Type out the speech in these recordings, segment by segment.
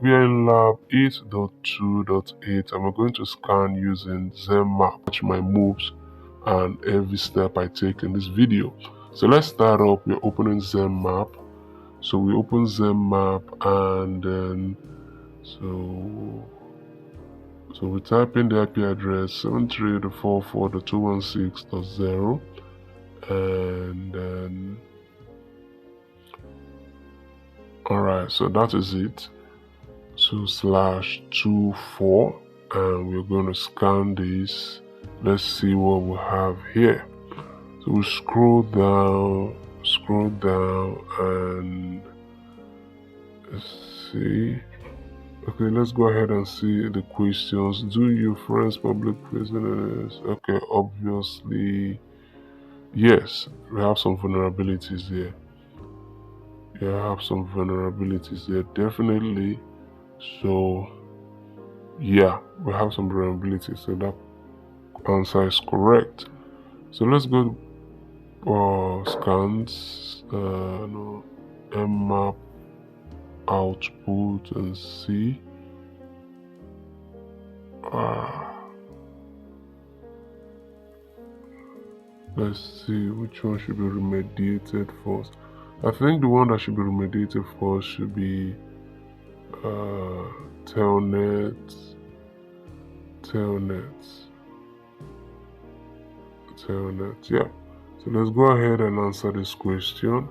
We are in lab 8.2.8 and we're going to scan using ZENMAP, watch my moves and every step I take in this video. So let's start up. We're opening ZENMAP. So we open ZENMAP and then so we type in the IP address 73.44.216.0 and then alright, so that is it. So /24 and we're going to scan this. Let's see what we have here. So we scroll down and let's see. Okay, let's go ahead and see the questions. Do your friends public prisoners? Okay, obviously yes, we have some vulnerabilities here. Yeah, I have some vulnerabilities there, definitely. So yeah, we have some vulnerabilities, so that answer is correct. So let's go scans mmap output and see. Let's see which one should be remediated first. I think the one that should be remediated first should be telnet. Yeah, so let's go ahead and answer this question.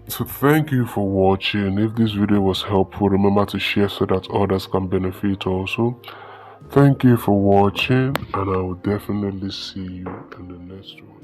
So thank you for watching. If this video was helpful, remember to share so that others can benefit also. Thank you for watching and I will definitely see you in the next one.